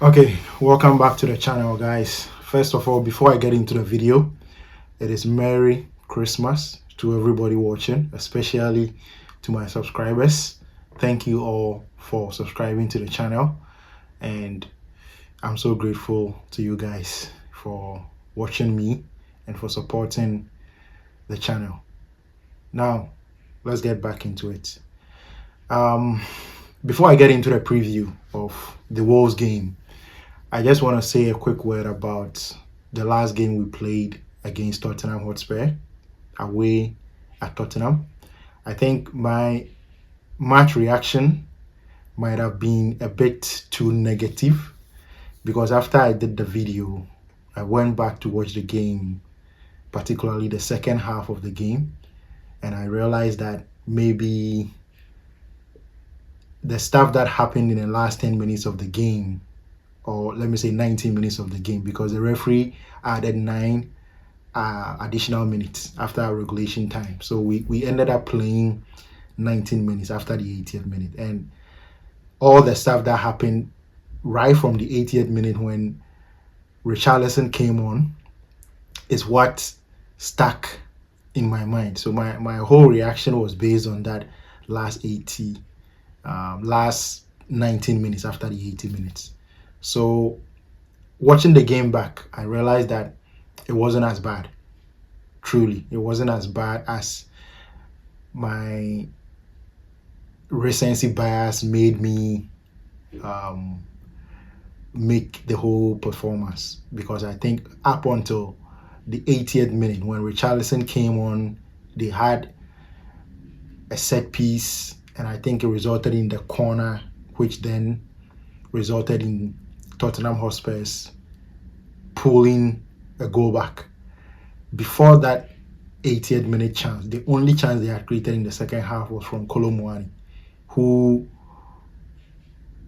Okay, welcome back to the channel, guys. First of all, before I get into the video, it is Merry Christmas to everybody watching, especially to my subscribers. Thank you all for subscribing to the channel, and I'm so grateful to you guys for watching me and for supporting the channel. Now, let's get back into it. Before I get into the preview of the Wolves game, I just want to say a quick word about the last game we played against Tottenham Hotspur away at Tottenham. I think my match reaction might have been a bit too negative because after I did the video, I went back to watch the game, particularly the second half of the game, and I realized that maybe the stuff that happened in the last 10 minutes of the game, or let me say 19 minutes of the game, because the referee added 9 additional minutes after our regulation time. So we ended up playing 19 minutes after the 80th minute. And all the stuff that happened right from the 80th minute when Richarlison came on is what stuck in my mind. So my whole reaction was based on that last 19 minutes after the 80 minutes. So watching the game back, I realized that it wasn't as bad. Truly, it wasn't as bad as my recency bias made me make the whole performance. Because I think up until the 80th minute when Richarlison came on, they had a set piece, and I think it resulted in the corner, which then resulted in Tottenham Hotspurs pulling a goal back. Before that 80th minute chance, the only chance they had created in the second half was from Kolo Muani, who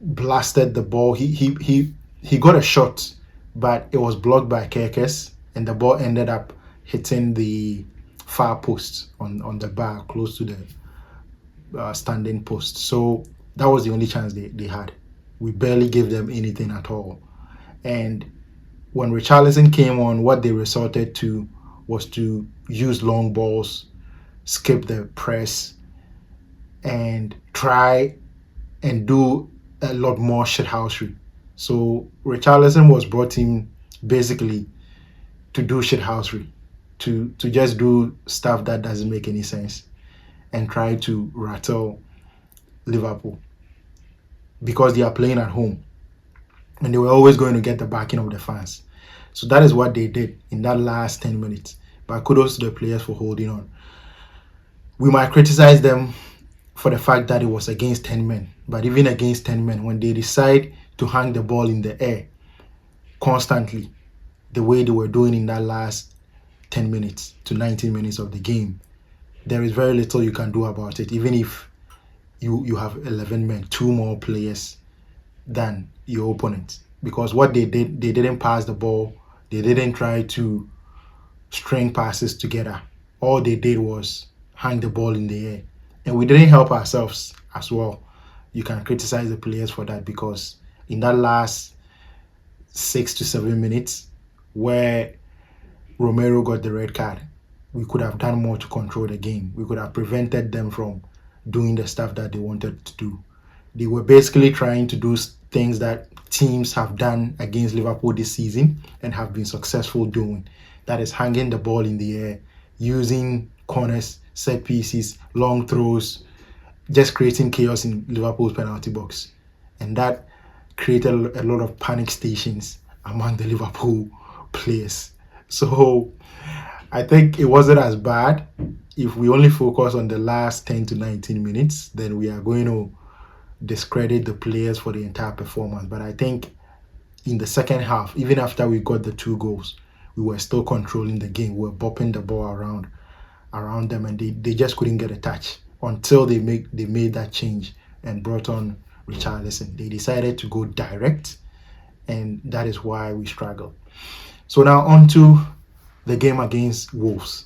blasted the ball. He got a shot, but it was blocked by Kerkes, and the ball ended up hitting the far post on the bar close to the standing post. So that was the only chance they had. We barely gave them anything at all. And when Richarlison came on, what they resorted to was to use long balls, skip the press, and try and do a lot more shithousery. So Richarlison was brought in basically to do shithousery, to just do stuff that doesn't make any sense and try to rattle Liverpool, because they are playing at home and they were always going to get the backing of the fans. So that is what they did in that last 10 minutes. But kudos to the players for holding on. We might criticize them for the fact that it was against 10 men. But even against 10 men, when they decide to hang the ball in the air constantly, the way they were doing in that last 10 minutes to 19 minutes of the game, there is very little you can do about it. Even if you have 11 men, 2 more players than your opponent. Because what they did, they didn't pass the ball. They didn't try to string passes together. All they did was hang the ball in the air. And we didn't help ourselves as well. You can criticize the players for that, because in that last 6 to 7 minutes where Romero got the red card, we could have done more to control the game. We could have prevented them from doing the stuff that they wanted to do. They were basically trying to do things that teams have done against Liverpool this season and have been successful doing. That is hanging the ball in the air, using corners, set pieces, long throws, just creating chaos in Liverpool's penalty box. And that created a lot of panic stations among the Liverpool players. So I think it wasn't as bad. If we only focus on the last 10 to 19 minutes, then we are going to discredit the players for the entire performance. But I think in the second half, even after we got the 2 goals, we were still controlling the game. We were bopping the ball around them, and they just couldn't get a touch until they made that change and brought on Richarlison. They decided to go direct, and that is why we struggled. So now on to the game against Wolves.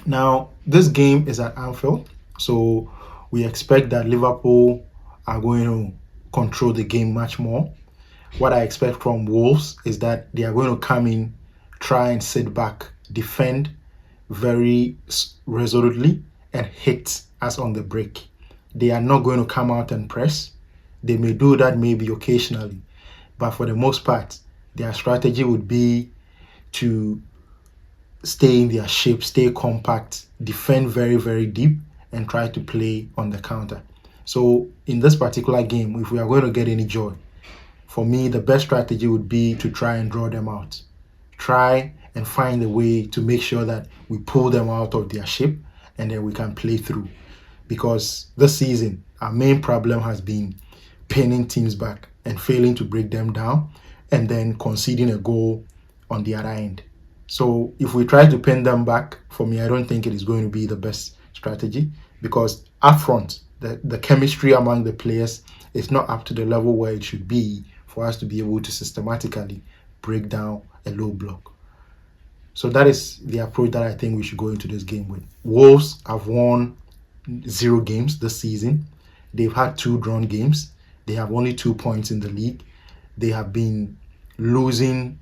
Now, this game is at Anfield, so we expect that Liverpool are going to control the game much more. what I expect from Wolves is that they are going to come in, try and sit back, defend very resolutely, and hit us on the break. They are not going to come out and press. They may do that maybe occasionally, but for the most part, their strategy would be to stay in their shape, stay compact, defend very, very deep, and try to play on the counter. So in this particular game, if we are going to get any joy, for me, the best strategy would be to try and draw them out. Try and find a way to make sure that we pull them out of their shape and then we can play through. Because this season, our main problem has been pinning teams back and failing to break them down and then conceding a goal on the other end. So if we try to pin them back, for me, I don't think it is going to be the best strategy because up front, the chemistry among the players is not up to the level where it should be for us to be able to systematically break down a low block. So that is the approach that I think we should go into this game with. Wolves have won 0 games this season. They've had 2 drawn games. They have only 2 points in the league. They have been losing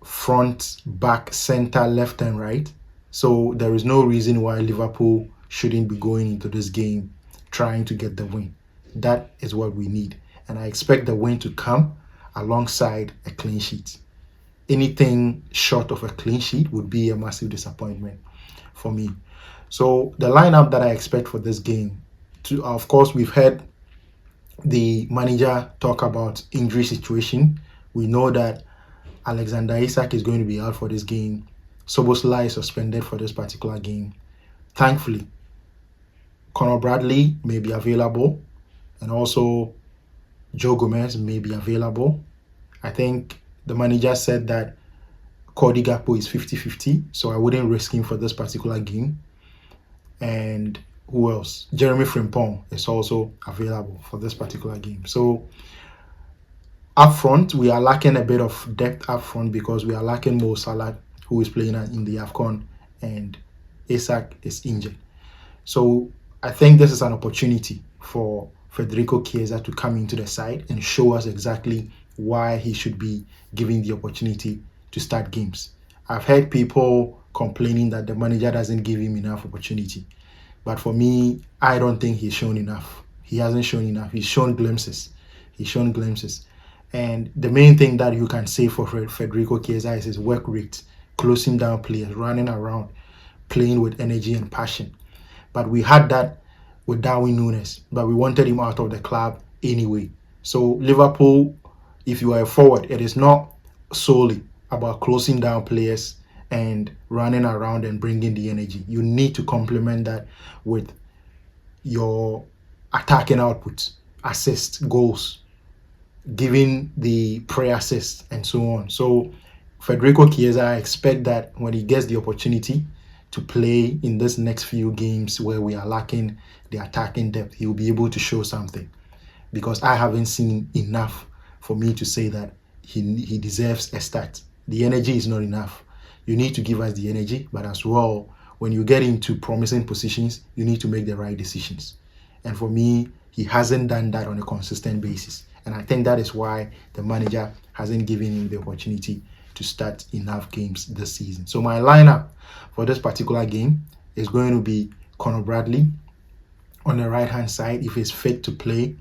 front, back, center, left, and right. So there is no reason why Liverpool shouldn't be going into this game trying to get the win. That is what we need. And I expect the win to come alongside a clean sheet. Anything short of a clean sheet would be a massive disappointment for me. So the lineup that I expect for this game, of course, we've heard the manager talk about injury situation. We know that Alexander Isak is going to be out for this game. Szoboszlai is suspended for this particular game. Thankfully, Conor Bradley may be available, and also Joe Gomez may be available. I think the manager said that Cody Gakpo is 50-50, so I wouldn't risk him for this particular game. And who else? Jeremy Frimpong is also available for this particular game. So up front, we are lacking a bit of depth up front because we are lacking Mo Salah, who is playing in the AFCON, and Isak is injured. So I think this is an opportunity for Federico Chiesa to come into the side and show us exactly why he should be given the opportunity to start games. I've heard people complaining that the manager doesn't give him enough opportunity. But for me, I don't think he's shown enough. He hasn't shown enough. He's shown glimpses. And the main thing that you can say for Federico Chiesa is his work rate, closing down players, running around, playing with energy and passion. But we had that with Darwin Núñez, but we wanted him out of the club anyway. So Liverpool, if you are a forward, it is not solely about closing down players and running around and bringing the energy. You need to complement that with your attacking output, assists, goals, giving the pre-assist, and so on. So Federico Chiesa, I expect that when he gets the opportunity to play in this next few games where we are lacking the attacking depth, he will be able to show something. Because I haven't seen enough for me to say that he deserves a start. The energy is not enough. You need to give us the energy, but as well, when you get into promising positions, you need to make the right decisions. And for me, he hasn't done that on a consistent basis. And I think that is why the manager hasn't given him the opportunity to start enough games this season. So my lineup for this particular game is going to be Conor Bradley on the right-hand side if he's fit to play.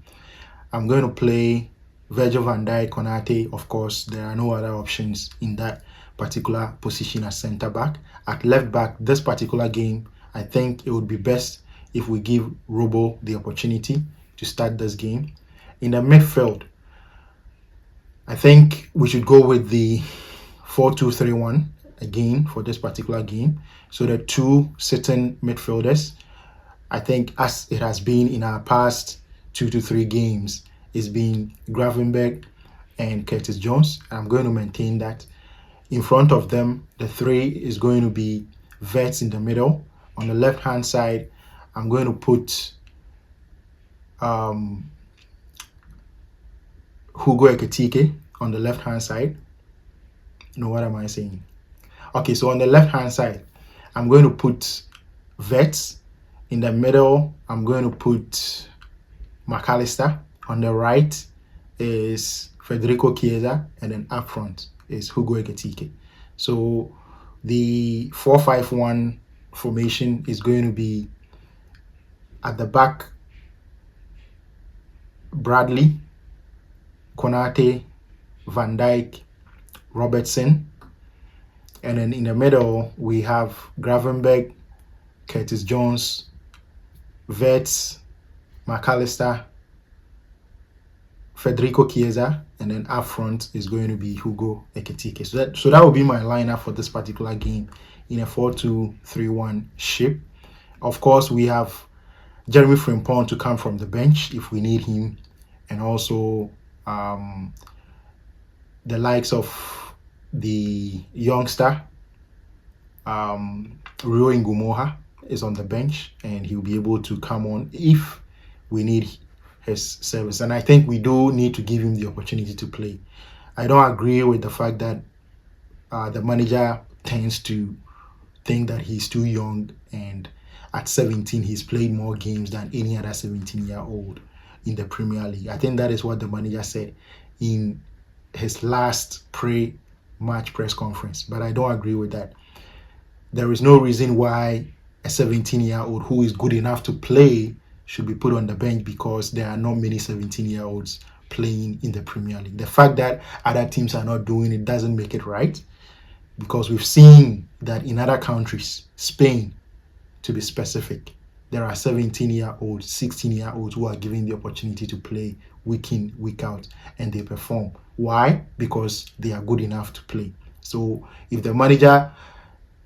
I'm going to play Virgil van Dijk, Konate. Of course, there are no other options in that particular position as centre-back. At left-back, this particular game, I think it would be best if we give Robo the opportunity to start this game. In the midfield, I think we should go with the 4-2-3-1 again for this particular game. So the 2 sitting midfielders, I think as it has been in our past 2 to 3 games, is been Gravenberch and Curtis Jones. I'm going to maintain that. In front of them, the 3 is going to be Vets in the middle. On the left-hand side, I'm going to put Hugo Ekitike on the left-hand side. No, what am I saying? Okay, so on the left-hand side, I'm going to put Vets. In the middle, I'm going to put McAllister. On the right is Federico Chiesa, and then up front is Hugo Ekitike. So the 4-5-1 formation is going to be at the back Bradley, Konate, Van Dijk, Robertson, and then in the middle we have Gravenberg, Curtis Jones, Verts, McAllister, Federico Chiesa, and then up front is going to be Hugo Ekitike. So that will be my lineup for this particular game in a 4-2-3-1 shape. Of course, we have Jeremy Frimpong to come from the bench if we need him, and also the likes of the youngster Rio Ngumoha is on the bench, and he'll be able to come on if we need his service. And I think we do need to give him the opportunity to play. I don't agree with the fact that the manager tends to think that he's too young, and at 17 he's played more games than any other 17-year-old in the Premier League. I think that is what the manager said in his last pre-match press conference, but I don't agree with that. There is no reason why a 17-year-old who is good enough to play should be put on the bench, because there are not many 17-year-olds playing in the Premier League. The fact that other teams are not doing it doesn't make it right, because we've seen that in other countries, Spain to be specific, there are 17-year-olds, 16-year-olds who are given the opportunity to play week in, week out, and they perform. Why? Because they are good enough to play. So if the manager,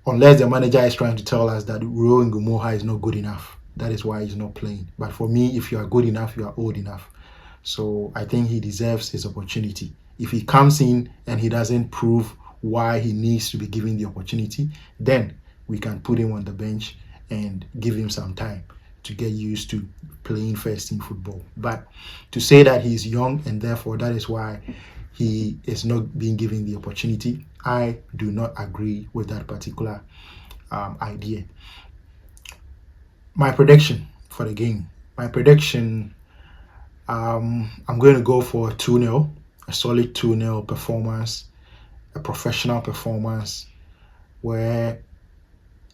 unless the manager is trying to tell us that Rio Ngumoha is not good enough, that is why he's not playing. But for me, if you are good enough, you are old enough. So I think he deserves his opportunity. If he comes in and he doesn't prove why he needs to be given the opportunity, then we can put him on the bench and give him some time to get used to playing first team football. But to say that he's young and therefore that is why he is not being given the opportunity, I do not agree with that particular idea. My prediction for the game. My prediction, I'm going to go for 2-0, a solid 2-0 performance, a professional performance where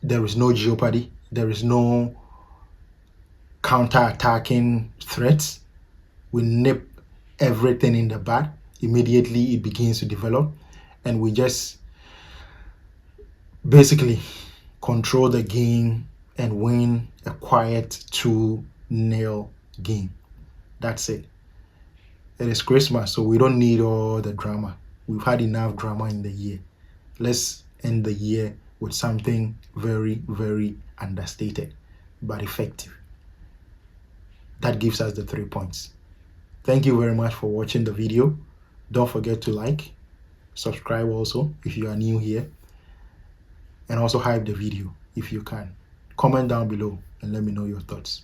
there is no jeopardy, there is no counter-attacking threats. We nip everything in the bud. Immediately it begins to develop, and we just basically control the game and win a quiet 2-0 game. That's it. It is Christmas, so we don't need all the drama. We've had enough drama in the year. Let's end the year with something very, very understated but effective. That gives us the 3 points. Thank you very much for watching the video. Don't forget to like, subscribe also if you are new here, and also hype the video if you can. Comment down below and let me know your thoughts.